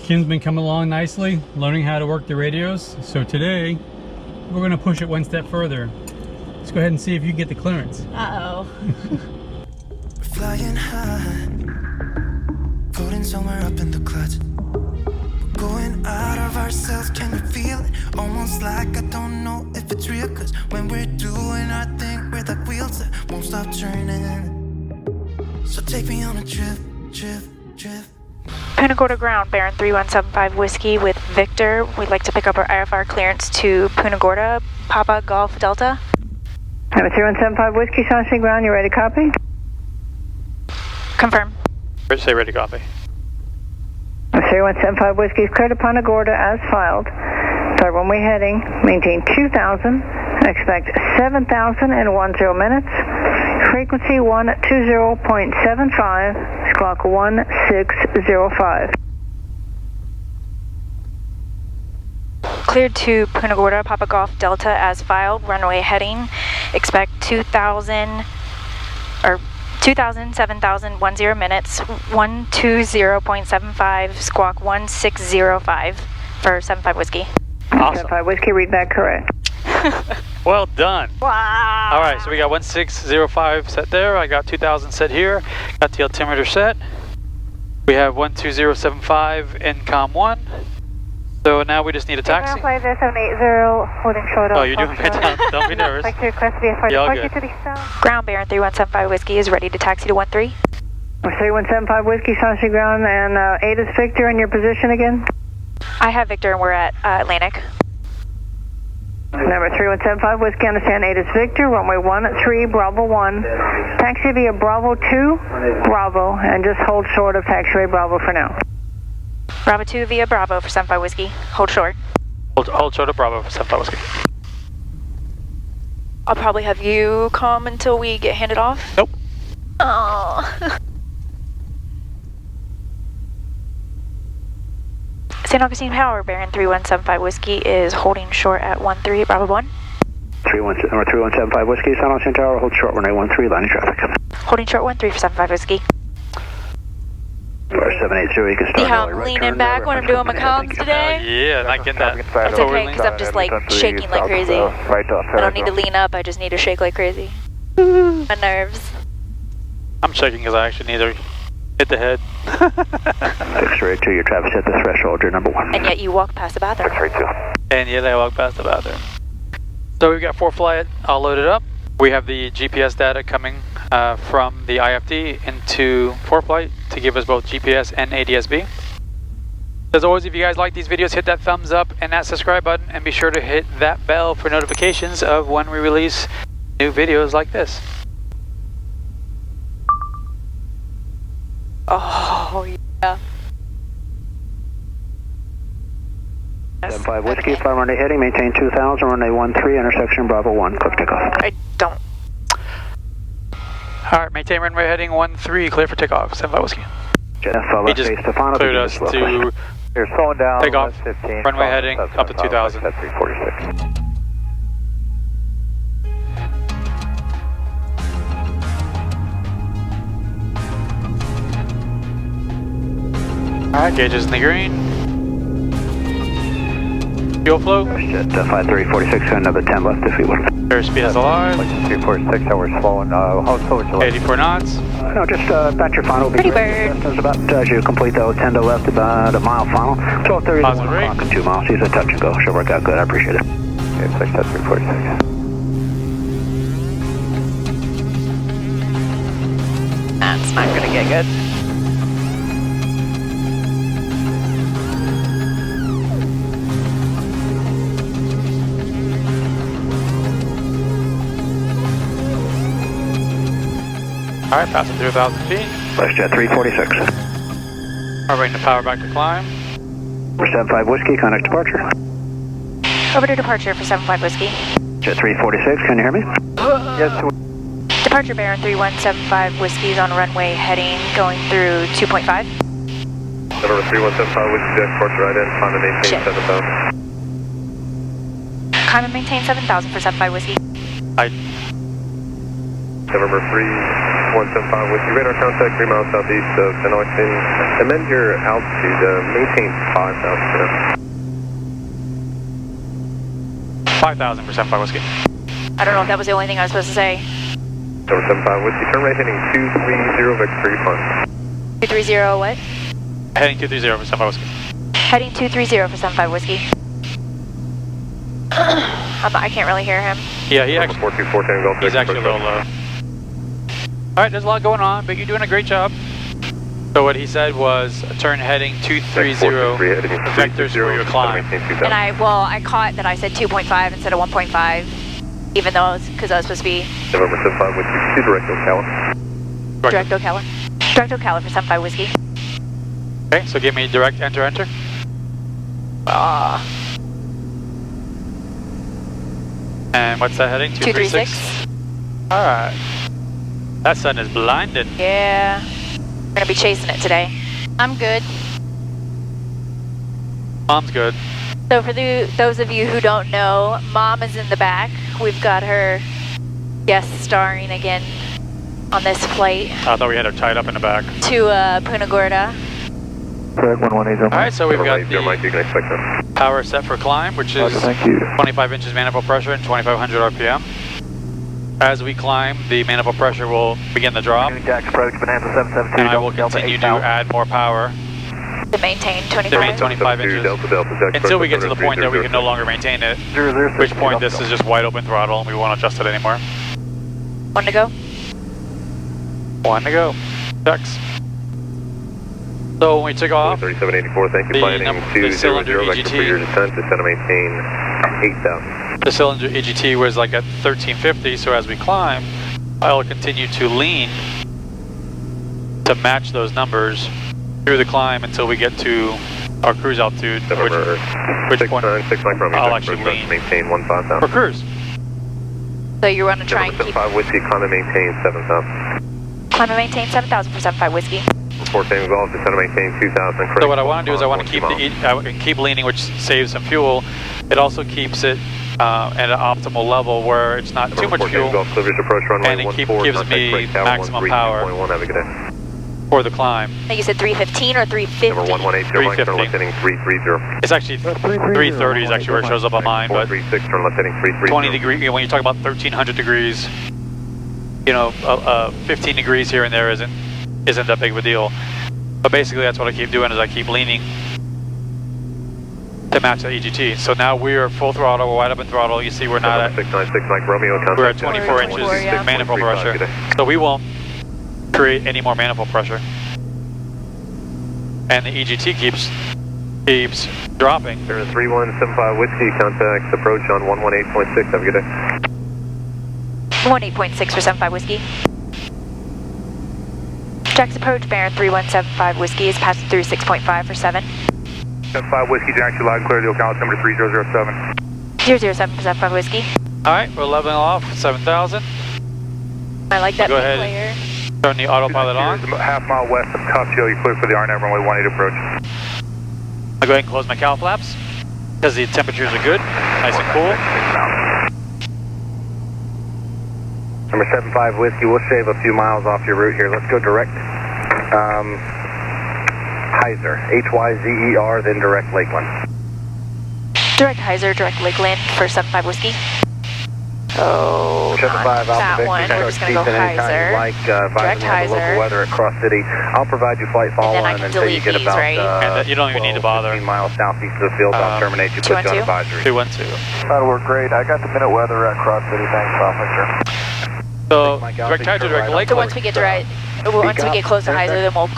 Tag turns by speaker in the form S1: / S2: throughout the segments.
S1: Kim's been coming along nicely, learning how to work the radios. So today, we're gonna push it one step further. Let's go ahead and see if you can get the clearance.
S2: Uh-oh.
S3: Flying high, floating somewhere up in the clouds. We're going out of ourselves, can you feel it? Almost like I don't know if it's real, cause when we're doing our thing, we're like wheels that won't stop turning. So take me on a trip.
S2: Punta Gorda ground, Baron 3175 Whiskey with Victor. We'd like to pick up our IFR clearance to Punta Gorda, Papa Golf Delta.
S4: Number 3175 Whiskey, Sunshine ground, you ready to copy?
S2: Confirm.
S5: Say ready to copy.
S4: 3175 Whiskey is cleared to Punta Gorda as filed. Start runway heading, maintain 2000, expect 7,000 in 10 minutes. Frequency 120.75, squawk 1605.
S2: Cleared to Punta Gorda, Papa Golf Delta as filed, runway heading. Expect 2,000, 7,000, 10 minutes, 120.75, squawk 1605 for 75 Whiskey.
S5: Awesome.
S4: 75 Whiskey, read back correct.
S5: Well done.
S2: Wow.
S5: All right, so we got 1605 set there. I got 2000 set here. Got the altimeter set. We have 12075 in COM 1. So now we just need a taxi.
S4: 780, holding short.
S5: Oh, you're doing fantastic. Don't be nervous.
S4: Like to request VFR
S5: Yeah,
S4: departure to the south.
S2: Ground Baron 3175 Whiskey is ready to taxi to 13.
S4: 3175 Whiskey, Sunshine ground, and Ada's Victor in your position again?
S2: I have Victor and we're at Atlantic.
S4: Number 3175 Whiskey, understand Ada's Victor, runway 13, Bravo 1. Taxi via Bravo 2, Bravo, and just hold short of taxiway Bravo for now.
S2: Bravo 2 via Bravo for 75 Whiskey. Hold short.
S5: Hold short of Bravo for 75 Whiskey.
S2: I'll probably have you come until we get handed off.
S5: Nope.
S2: Oh. St. Augustine Power, Baron 3175 Whiskey is holding short at 13, Bravo 1.
S6: 3175 Whiskey, San Augustine Tower, hold short, runway 13, line of traffic.
S2: Holding short 13 for 75 Whiskey.
S6: 780, you can start.
S2: See how I'm leaning back when I'm doing my comms today?
S5: Yeah, not getting that.
S2: It's okay, because I'm just like shaking like crazy. I don't need to lean up, I just need to shake like crazy. My nerves.
S5: I'm shaking because I actually need to hit the head.
S6: 632, your traffic's at the threshold, you're number 1.
S2: And yet you walk past the bathroom.
S6: 632.
S5: And yet I walk past the bathroom. So we've got 4 flight all loaded up. We have the GPS data coming from the IFD into 4Flight to give us both GPS and ADS-B. As always, if you guys like these videos, hit that thumbs up and that subscribe button, and be sure to hit that bell for notifications of when we release new videos like this.
S2: Oh, yeah.
S6: 75 Whiskey, fly runway heading, maintain 2000, runway 13, intersection Bravo 1, quick takeoff.
S2: I don't.
S5: Alright, maintain runway heading 13, clear for takeoff, 75 Whiskey. He just cleared us to
S6: You're slowing down,
S5: take off,
S6: 15,
S5: runway heading up to 2000.
S6: 346.
S5: Alright, gauges in the green. Fuel flow.
S6: Jet 5346, another 10 left if you would.
S5: Airspeed is alive.
S6: 346, how we're slowing. How slow would you like?
S5: 84 knots.
S6: No, just about your final.
S2: Pretty bird.
S6: It's about, as you complete those 10 to left, about a mile final. 12:30 to 1 o'clock and 2 miles. Use a touch and go. Should work out good. I appreciate it. Okay, 346.
S2: That's not gonna get good.
S5: Alright, passing through 1,000 feet.
S6: WestJet 346.
S5: Alright, the power back to climb.
S6: 75 Whiskey, contact departure.
S2: Over to departure for 75 Whiskey.
S6: Jet 346, can you hear me?
S5: Yes.
S2: Departure Baron 3175 Whiskey's on runway heading going through 2.5.
S7: November 3175 Whiskey, departure right in, climb and maintain 7,000.
S2: Climb and maintain 7,000 for 75 Whiskey.
S5: I
S7: November 3 3175 Whiskey, radar contact 3 miles southeast of St. Augustine. Amend your altitude, maintain 5,000.
S5: 5,000 for 75 Whiskey.
S2: I don't know if that was the only thing I was supposed to say.
S7: 775 Whiskey, turn right heading 230 Victory Fun.
S2: 230 what?
S5: Heading 230 for 75 Whiskey.
S2: Heading 230 for 75 Whiskey. I can't really hear him.
S5: Yeah, he actually,
S7: 424 Tango.
S5: he's actually a little low. Alright, there's a lot going on, but you're doing a great job. So what he said was turn heading 230 vectors for your climb.
S2: And I caught that I said 2.5 instead of 1.5, even though because I was supposed to be
S7: November 75 Whiskey, to direct Ocala.
S2: direct Ocala. Direct Ocala for 75 Whiskey.
S5: Okay, so give me direct enter. And what's that heading?
S2: 236.
S5: Alright. That sun is blinding.
S2: Yeah. We're gonna be chasing it today. I'm good.
S5: Mom's good.
S2: So for those of you who don't know, Mom is in the back. We've got her guest starring again on this flight
S5: I thought we had her tied up in the back.
S2: to Punta Gorda.
S6: Correct, 118.
S5: Alright, so we've got
S7: Mike, you can expect that.
S5: the power set for climb, which is
S6: Thank you.
S5: 25 inches manifold pressure and 2,500 RPM. As we climb, the manifold pressure will begin the drop,
S6: Jack's approach, Bonanza 772.
S5: and I will continue to add more power
S2: To maintain
S5: to maintain
S2: 25.
S5: 25 inches until we get to the point that we can no longer maintain it, at which point this is just wide open throttle and we won't adjust it anymore.
S2: One to go.
S5: One to go. Checks. So when we took off,
S7: 3784, thank you.
S5: the
S7: Flying
S5: number- the
S7: 200
S5: cylinder
S7: vector for your
S5: EGT.
S7: descent, descend to maintain 8,000.
S5: the cylinder EGT was like at 1350, so as we climb, I'll continue to lean to match those numbers through the climb until we get to our cruise altitude, which point
S7: 6 micron,
S5: I'll actually lean
S7: maintain 15,000.
S5: for cruise.
S2: So you want to try and keep
S7: 5 Whiskey, climb and maintain 7,000.
S2: climb and maintain 7,000 for 75 Whiskey.
S7: Report Tango Golf, descend to maintain 2,000.
S5: So what I want to do is I want to keep leaning, which saves some fuel. It also keeps it at an optimal level where it's not too much fuel,
S7: Approach runway
S5: and it
S7: 14,
S5: gives
S7: contact
S5: me
S7: brake tower
S5: maximum power
S7: 13.1, have a good day.
S5: for the climb.
S2: I think you said 315 or 350.
S7: Number 1180, right, turn left
S5: 350.
S7: heading 330.
S5: It's actually 330 is actually where it shows up on mine, but
S7: 436, turn left heading 330.
S5: 20 degree, when you talk about 1300 degrees, you know, 15 degrees here and there isn't that big of a deal. But basically that's what I keep doing, is I keep leaning to match the EGT. So now we are full throttle, we're wide open throttle. You see we're not at,
S7: 696 Mike Romeo, contact.
S5: we're at 24 inches
S2: yeah.
S5: manifold pressure. So we won't create any more manifold pressure. And the EGT keeps dropping.
S7: There is 3175 Whiskey, contact approach on 118.6, have a good day.
S2: 18.6 for 75 Whiskey. Jack's approach, bearing 3175 Whiskey is passing through 6.5 for 7.
S7: 75 Whiskey, Jack, you loud and clear, the Ocala number 3007.
S2: 007 for 75 Whiskey.
S5: Alright, we're leveling off 7,000.
S2: I like that
S5: Go
S2: big
S5: ahead.
S2: player.
S5: Turn the autopilot on.
S7: Half mile west of Top Hill, you clear for the RNAV runway 18 approach.
S5: I'll go ahead and close my cowl flaps because the temperatures are good, nice and cool.
S6: Number 75 Whiskey, we'll shave a few miles off your route here. Let's go direct Hyzer, Hyzer, then direct Lakeland.
S2: Direct Hyzer, direct Lakeland for 75 Whiskey. Oh,
S6: 75
S2: that
S6: Alpha
S2: one.
S6: Victor,
S2: We're just going to go Hyzer.
S6: like
S2: Direct
S6: advising on the local
S2: Hyzer.
S6: weather at Cross City. I'll provide you flight follow
S2: then I
S6: on
S2: can
S6: until you
S2: delete
S6: get
S2: these,
S6: about
S2: right?
S5: And you don't even need to bother.
S6: 15 miles southeast of the field. I'll terminate you, put you on
S2: 212?
S6: advisory.
S5: 212.
S6: That'll work great. I got the minute weather at Cross City. Thanks, officer.
S5: So direct Hyzer, direct
S2: So
S5: Lakeland.
S2: once we get close to Hyzer, then we'll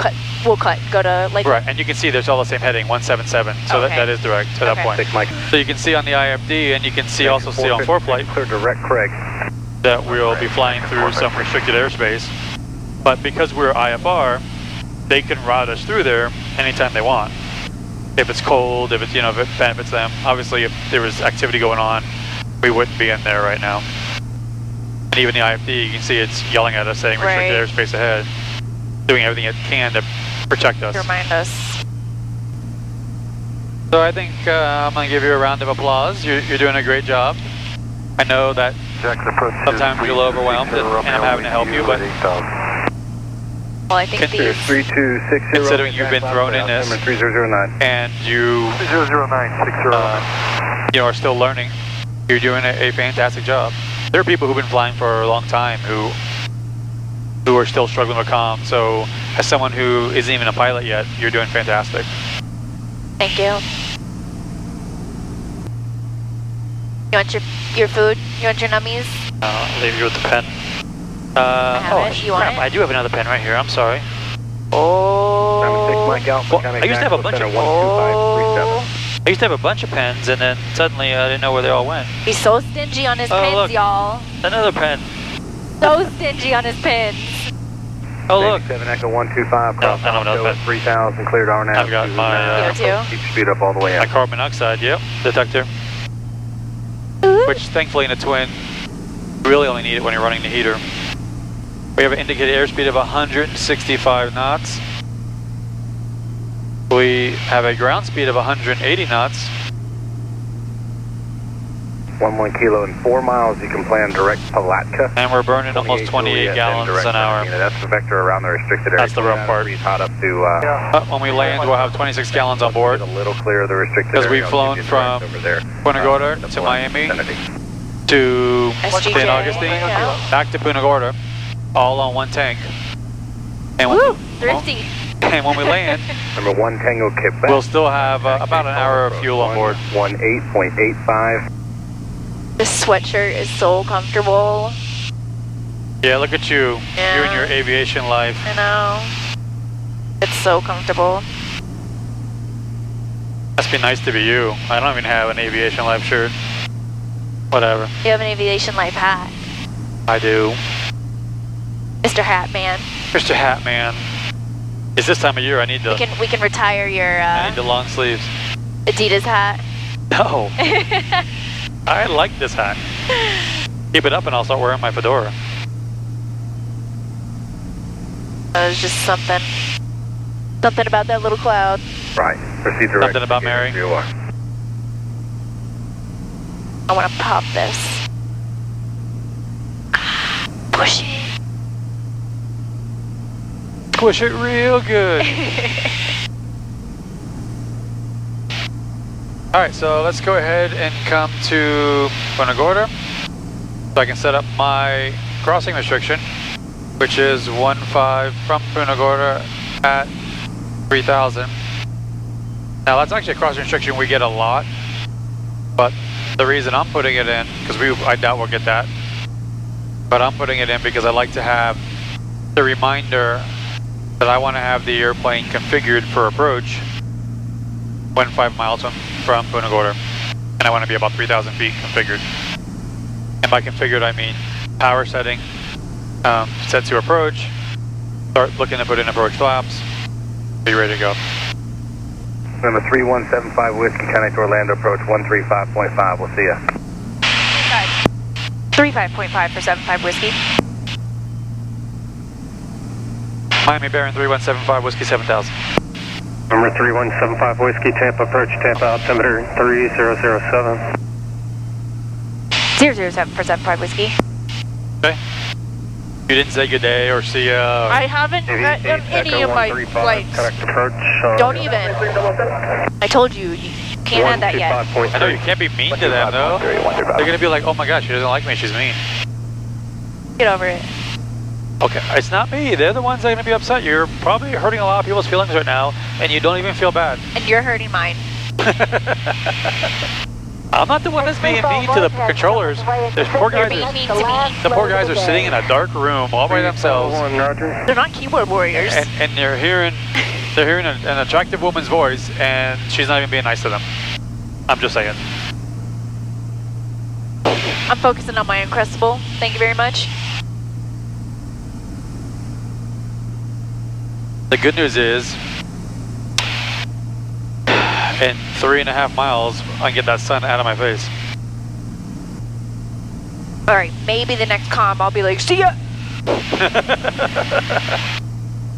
S2: go to Lakeland.
S5: Right, and you can see there's all the same heading, 177. So
S2: Okay.
S5: that is direct to that
S2: Okay.
S5: point. So you can see on the IFD, and you can see also see on 4-flight
S6: Clear direct Craig.
S5: that we'll be flying through some restricted airspace. But because we're IFR, they can route us through there anytime they want. If it's cold, if it benefits them. Obviously, if there was activity going on, we wouldn't be in there right now. And even the IFD, you can see it's yelling at us saying restricted
S2: Right.
S5: airspace ahead, doing everything it can to protect us.
S2: To remind us.
S5: So I think I'm going to give you a round of applause. You're doing a great job. I know that sometimes you're a little overwhelmed and I'm having to help you, but
S2: Well, I think these...
S7: 3260.
S5: Considering you've been thrown in this,
S7: 3009.
S5: and you
S7: 3009, 6009.
S5: are still learning, you're doing a fantastic job. There are people who've been flying for a long time who are still struggling with comm. So, as someone who isn't even a pilot yet, you're doing fantastic.
S2: Thank you. You want your food? You want your nummies?
S5: I'll leave you with the pen.
S2: I have it. You want it?
S5: I do have another pen right here. I'm sorry.
S2: Oh.
S5: I used to have a bunch of. I used to have a bunch of pens, and then suddenly I didn't know where they all went.
S2: He's so stingy on his pens, y'all.
S5: Another pen.
S2: So stingy on his pens.
S5: Oh look.
S7: 7 Echo 125. Cross
S5: I don't know
S7: at 3000. Cleared our nav.
S5: I've got my
S2: CO2.
S7: Keep speed up all the way
S5: my
S7: out.
S5: carbon monoxide. Yep. Detector. Which thankfully in a twin, you really only need it when you're running the heater. We have an indicated airspeed of 165 knots. We have a ground speed of 180 knots.
S7: 11 kilo in 4 miles. You can plan direct Palatka.
S5: And we're burning almost 28 gallons an hour.
S7: That's the vector around the restricted area.
S5: That's the rough part.
S7: Hot up to.
S5: But when we land, we'll have 26 gallons on board.
S7: A little clear of the restricted
S5: Because
S7: area.
S5: we've flown from Punta Gorda to Miami to
S2: SGJ,
S5: St. Augustine,
S2: yeah.
S5: back to Punta Gorda, all on one tank. And
S2: Woo! Thrifty.
S5: And when we land,
S7: Number 1 Tango Quebec.
S5: we'll still have about an hour of fuel on board.
S7: 18.85.
S2: This sweatshirt is so comfortable.
S5: Yeah, look at you.
S2: Yeah.
S5: You and your aviation life.
S2: I know. It's so comfortable.
S5: Must be nice to be you. I don't even have an aviation life shirt. Whatever.
S2: You have an aviation life hat.
S5: I do.
S2: Mr. Hat Man.
S5: Mr. Hat Man. It's this time of year I need the
S2: We can retire your
S5: I need the long sleeves.
S2: Adidas hat.
S5: No. I like this hat. Keep it up and I'll start wearing my fedora.
S2: It was just something about that little cloud.
S7: Right. Proceed direct.
S5: Something about Mary.
S7: You are.
S2: I want to pop this. Push it.
S5: Push it real good. Alright, so let's go ahead and come to Punta Gorda so I can set up my crossing restriction, which is 15 from Punta Gorda at 3000. Now that's actually a crossing restriction we get a lot, but the reason I'm putting it in, because I doubt we'll get that, but I'm putting it in because I like to have the reminder that I want to have the airplane configured for approach when 5 miles from Punta Gorda, and I want to be about 3,000 feet configured. And by configured I mean power setting, set to approach, start looking to put in approach flaps, be ready to go.
S7: Number 3175 Whiskey, Connect Orlando, approach 135.5. We'll see ya.
S2: 35.5 for 75 Whiskey.
S5: Miami bearing 3175 Whiskey 7000.
S7: Number 3175 Whiskey, Tampa approach, Tampa altimeter 3007.
S2: 007 for 75 Whiskey.
S5: Okay. You didn't say good day or see ya?
S2: I haven't done any of my flights.
S7: Correct approach.
S2: Don't even. I told you, you can't add that yet.
S5: I know you can't be mean to them though. They're gonna be like, oh my gosh, she doesn't like me, she's mean.
S2: Get over it.
S5: Okay, it's not me. They're the ones that are gonna be upset. You're probably hurting a lot of people's feelings right now, and you don't even feel bad.
S2: And you're hurting mine.
S5: I'm not the one that's being mean to the controllers. There's poor guys.
S2: You're being mean to me.
S5: The poor guys are sitting in a dark room all by themselves,
S2: They're not keyboard warriors.
S5: and they're hearing an attractive woman's voice, and she's not even being nice to them. I'm just saying.
S2: I'm focusing on my Uncrustable. Thank you very much.
S5: The good news is, in 3.5 miles, I can get that sun out of my face.
S2: Alright, maybe the next comm I'll be like, see ya!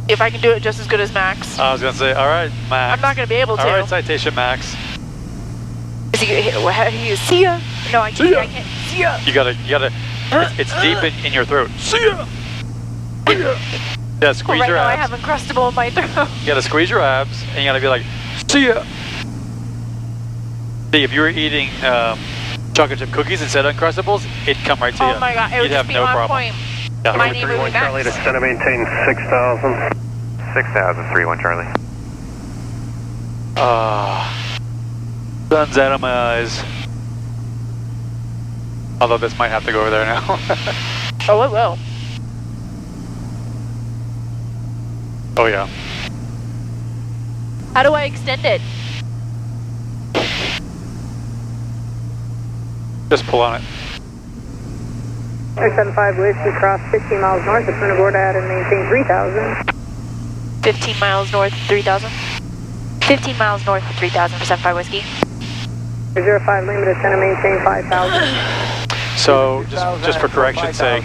S2: If I can do it just as good as Max.
S5: I was gonna say, all right, Max.
S2: I'm not gonna be able to.
S5: All right, citation, Max.
S2: Is he see ya? No, I can't. I can't. See ya!
S5: You gotta. It's deep in your throat. See ya. Yeah, squeeze
S2: right
S5: your
S2: now
S5: abs.
S2: I have Uncrustable in my throat.
S5: You gotta squeeze your abs, and you gotta be like, see ya. See, if you were eating chocolate chip cookies instead of Uncrustables, it'd come right to you.
S2: Oh my god, it would
S5: You'd
S2: just
S5: have
S2: be
S5: no
S2: on
S5: problem.
S2: point.
S5: Yeah.
S2: My name would be
S7: Charlie to
S2: Max.
S7: center maintain 6,000. 6,000, 31 Charlie.
S5: Sun's out of my eyes. Although this might have to go over there now.
S2: Oh, it will.
S5: Oh yeah.
S2: How do I extend it?
S5: Just pull on it.
S4: 75 Whiskey, cross 15 miles north of Punta Gorda and maintain 3,000.
S2: 15 miles north of 3,000. 15 miles north of 3,000 for 75 Whiskey.
S4: 05 Lima to center maintain 5,000.
S5: So, just for correction's sake,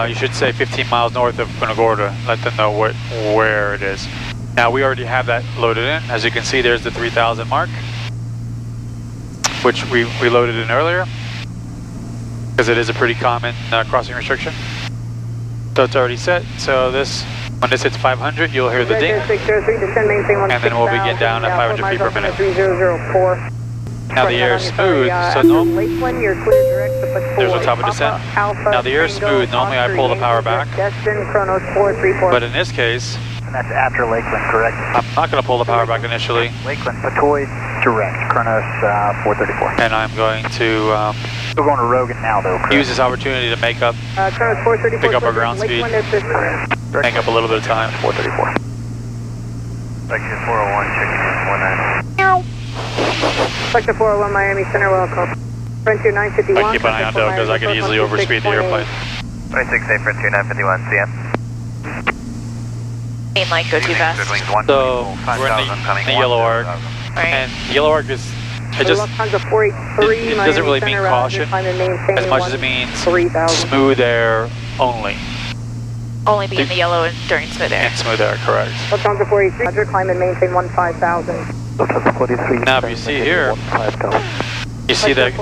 S5: you should say 15 miles north of Punta Gorda. Let them know where it is. Now, we already have that loaded in. As you can see, there's the 3,000 mark, which we loaded in earlier, because it is a pretty common crossing restriction. So it's already set. So when this hits 500, you'll hear the ding, and then we'll begin down at 500 feet per minute.
S4: 3004.
S5: Now the air is smooth, so there's a top of descent. Now the air is smooth, normally I pull the power back, but in this case,
S6: And that's after Lakeland, correct?
S5: I'm not going to pull the power back initially,
S6: Lakeland, Patoy, direct, Kronos 434.
S5: and I'm going to
S6: We're going to Rogan now, though, correct?
S5: use this opportunity to make up,
S4: Kronos 434.
S5: pick up our ground speed, make up a little bit of time.
S6: 434.
S7: Section 401, checking in 19.
S4: Sector 401 Miami Center, welcome. Frontier 951.
S5: I keep an eye on Doe because I could easily overspeed the airplane.
S7: 26A, Frontier 951, CM.
S2: Mean like go too fast.
S5: So we're in the yellow arc,
S2: Right.
S5: and yellow arc is, it doesn't really mean caution as much as it means smooth air only.
S2: Only be in the yellow during smooth air.
S5: And smooth air, correct.
S4: Lufthansa 43, Roger, climb and maintain 15,000.
S5: Now if you see here, you see that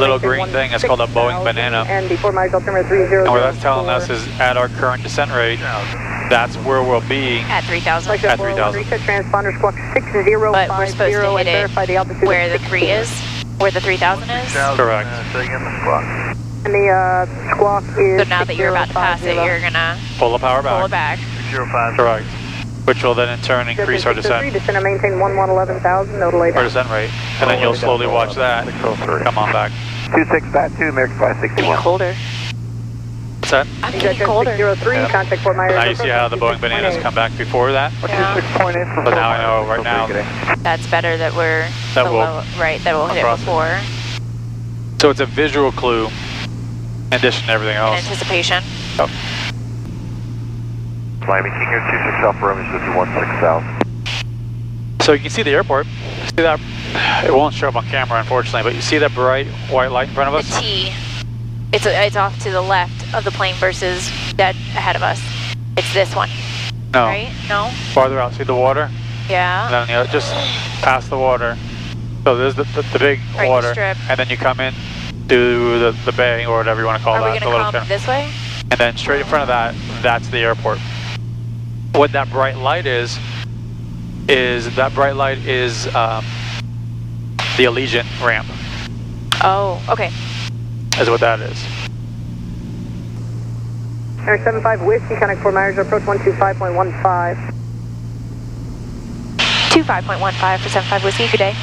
S5: little green thing, it's called a Boeing banana.
S4: And before my altimeter 30.
S5: And what that's telling us is at our current descent rate, that's where we'll be
S2: At 3,000.
S5: at 3,000.
S4: Transponder squawk 6050
S2: But we're supposed to hit it
S4: verify the altitude
S2: where the 3 is, where the 3,000 is.
S5: Correct.
S4: And the squawk is
S2: So now that you're about to pass it, you're gonna
S5: Pull the power
S2: pull it
S5: back.
S2: back.
S5: Correct. Which will then in turn increase our descent,
S4: Descend and maintain 11,000, no delay.
S5: our descent rate. And then you'll slowly watch that come on back.
S6: 2652, American
S2: Getting
S6: 561.
S2: colder.
S5: What's that?
S2: I'm getting colder.
S4: 603,
S5: Yeah.
S4: contact Fort Myers.
S5: Now you see how the Boeing bananas come back before that?
S2: Yeah.
S6: 26.8 from
S5: But now I know right now
S2: That's better that we're
S5: That
S2: below, right, that we'll hit it
S5: across it.
S2: before
S5: So it's a visual clue in addition to everything
S2: in
S5: else.
S2: anticipation.
S7: Miami King here, 26 Alpha Romeo 516000.
S5: So you can see the airport. See that? It won't show up on camera, unfortunately, but you see that bright white light in front of
S2: The
S5: us?
S2: T, it's off to the left of the plane versus dead ahead of us. It's this one,
S5: No.
S2: right? No?
S5: Farther out. See the water?
S2: Yeah.
S5: And then just past the water. So there's the big
S2: Right, the
S5: water,
S2: strip.
S5: and then you come in to the bay or whatever you want to call
S2: Are
S5: that.
S2: we
S5: the
S2: gonna
S5: little
S2: come this way?
S5: And then straight in front of that, that's the airport. What that bright light is the Allegiant ramp,
S2: Oh, okay.
S5: is what that is.
S4: Air 75 Whiskey, contact Fort Myers, approach 125.15.
S2: 25.15 for 75 Whiskey, good day.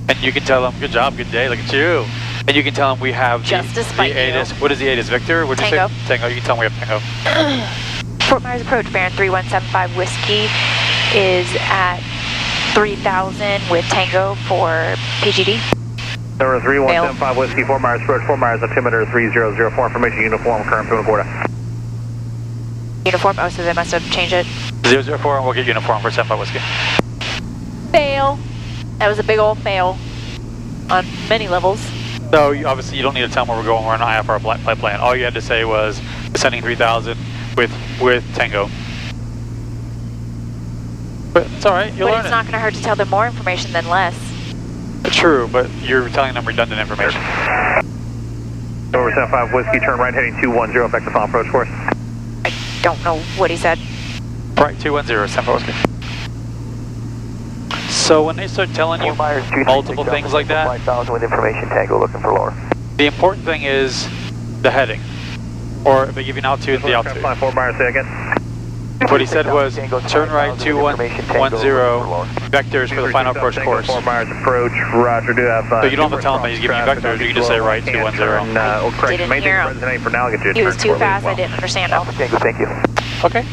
S5: And you can tell them, good job, good day, look at you. And you can tell them we have
S2: Just
S5: the
S2: despite you.
S5: ATIS. What is the ATIS, Victor? What did you
S2: Tango.
S5: say? Tango. You can tell them we have Tango.
S2: Fort Myers approach, Baron 3175 Whiskey is at 3,000 with Tango for PGD.
S7: Number 3175 Whiskey, Fort Myers approach, Fort Myers altimeter 3004, information uniform, current Punta Gorda.
S2: Uniform, oh, so they must have changed it.
S5: 004, and we'll get uniform for 75 Whiskey.
S2: Fail. That was a big old fail on many levels.
S5: So obviously you don't need to tell them where we're going. We're on IFR flight plan. All you had to say was descending 3,000 with Tango. But it's all right. You'll
S2: But
S5: learn
S2: it's not going to hurt to tell them more information than less.
S5: True, but you're telling them redundant information.
S7: Number 75 Whiskey, turn right heading 210, effective final approach course.
S2: don't know what he said.
S5: Right, 210, San Whiskey. So when they start telling you multiple things like that,
S6: with information tango looking for lower.
S5: the important thing is the heading. Or if they give you an altitude, the altitude.
S7: Fly 4 Myers, say again.
S5: What he said was, turn right 2110, vectors for the final approach course.
S7: 4 Myers approach, roger, do have...
S5: So you don't have to tell him that he's giving you vectors, you can just say right 210.
S2: Didn't hear him. He was too fast, I didn't understand him.
S6: Tango, thank you.
S5: Okay.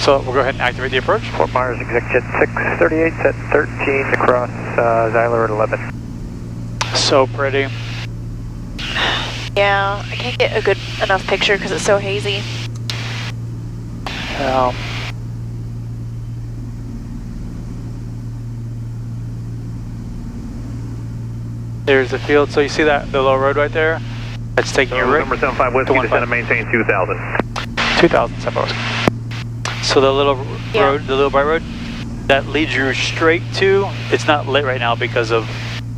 S5: So we'll go ahead and activate the approach.
S6: 4 Myers, executive jet 638, set 13 across Zyler at 11.
S5: So pretty.
S2: Yeah, I can't get a good enough picture because it's so hazy.
S5: There's the field. So you see that the low road right there? That's taking you right
S7: Number 75 Whiskey, descend and maintain 2,000.
S5: 2,000, San Whiskey. So the little road, the little bright road, that leads you straight to, it's not lit right now because of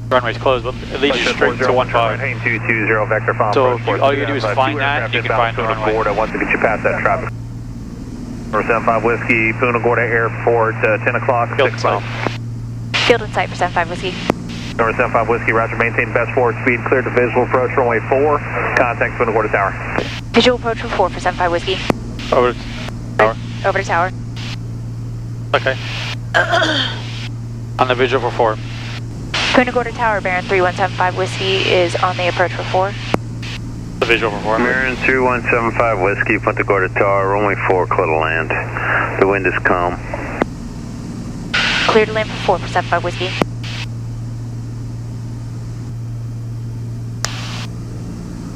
S5: runway's closed, but it leads you straight to 15.
S7: Maintain 220, vector final
S5: So
S7: approach.
S5: all you do is find that, and you can find the runway.
S7: Gorda, once to get you past that traffic. Number 75 Whiskey, Punta Gorda Airport, 10 o'clock, 6 miles.
S2: Field in sight for 75 Whiskey.
S7: Number 75 Whiskey, roger, maintain best forward speed, cleared to visual approach, runway 4, contact Punta Gorda Tower.
S2: Visual approach for 4 for 75 Whiskey.
S5: Over to tower.
S2: Over to tower.
S5: Okay. On the visual for 4.
S2: Punta Gorda Tower, Baron 3175 Whiskey is on the approach for 4.
S5: The visual for 4.
S8: Baron 3175 Whiskey, Punta Gorda Tower, runway 4, clear to land. The wind is calm.
S2: Clear to land for 4 for 75 Whiskey.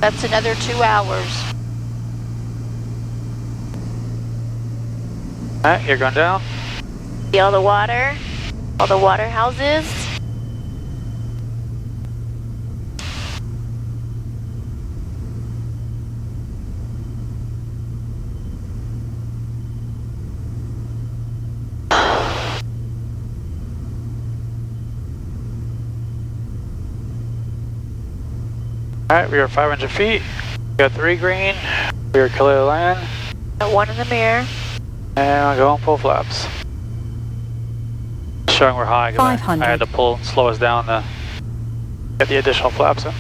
S9: That's another 2 hours.
S5: Alright, you're going down.
S2: See all the water houses.
S5: Alright, we are 500 feet. We got 3 green. We are clear to land.
S2: Got 1 in the mirror.
S5: And I'll go on full flaps. Showing we're high.
S9: 500.
S5: I had to slow us down to get the additional flaps in.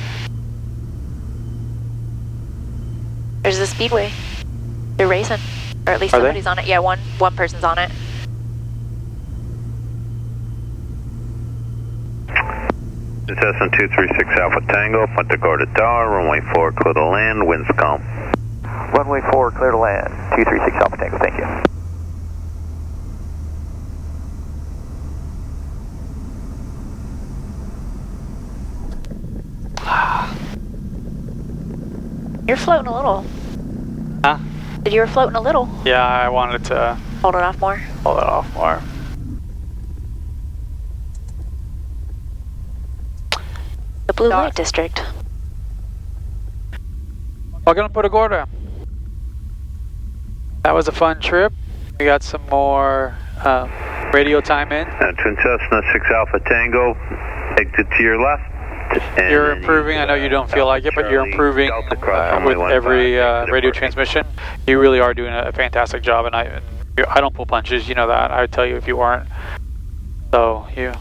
S2: There's the speedway. They're racing. Or at least
S5: Are they?
S2: somebody's on it. Yeah, one person's on it.
S8: Cessna 236 Alpha Tango, Punta Gorda Tower, runway 4, clear to land, winds calm.
S6: Runway 4, clear to land. 236 Alpha Tango, thank you.
S2: You're floating a little.
S5: Huh?
S2: You were floating a little.
S5: Yeah, I wanted to
S2: Hold it off more.
S5: hold it off more.
S2: The Blue Light District.
S5: Welcome to Punta Gorda. That was a fun trip. We got some more radio time in.
S8: Twin Cessna 6 Alpha Tango, exit to your left. And
S5: You're improving. I know you don't feel like it, but you're improving with every radio transmission. You really are doing a fantastic job, and I don't pull punches. You know that. I would tell you if you weren't. So you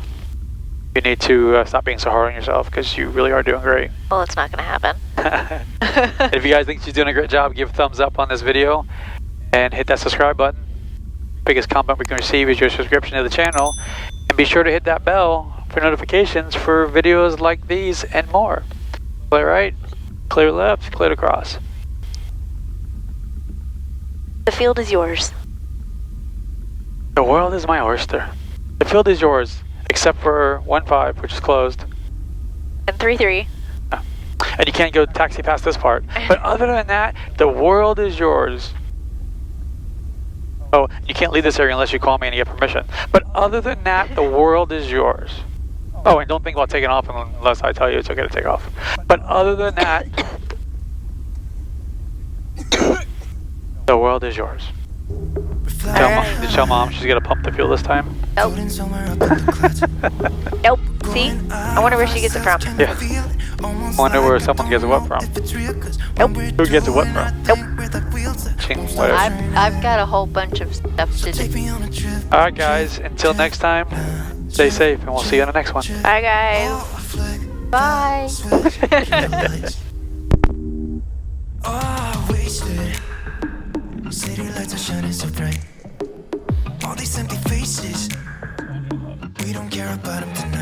S5: need to stop being so hard on yourself because you really are doing great.
S2: Well, it's not going to happen.
S5: If you guys think she's doing a great job, give a thumbs up on this video and hit that subscribe button. Biggest compliment we can receive is your subscription to the channel, and be sure to hit that bell for notifications for videos like these and more. Clear right, clear left, clear across.
S2: The field is yours.
S5: The world is my oyster. The field is yours, except for 15, which is closed.
S2: And 33.
S5: And you can't go taxi past this part. But other than that, the world is yours. Oh, you can't leave this area unless you call me and you get permission. But other than that, the world is yours. Oh, and don't think about taking off unless I tell you it's okay to take off. But other than that, the world is yours. Tell mom she's got to pump the fuel this time.
S2: Nope. Nope. See? I wonder where she gets it from.
S5: Yeah. Wonder where someone gets what from.
S2: Nope.
S5: Who gets what from?
S2: Nope.
S5: Ching, whatever.
S9: I've got a whole bunch of stuff to do.
S5: Alright guys, until next time, stay safe and we'll see you on the next one.
S2: Bye guys.
S9: Bye.
S3: Oh, wasted. City lights are shining so bright. All these empty faces. We don't care about them tonight.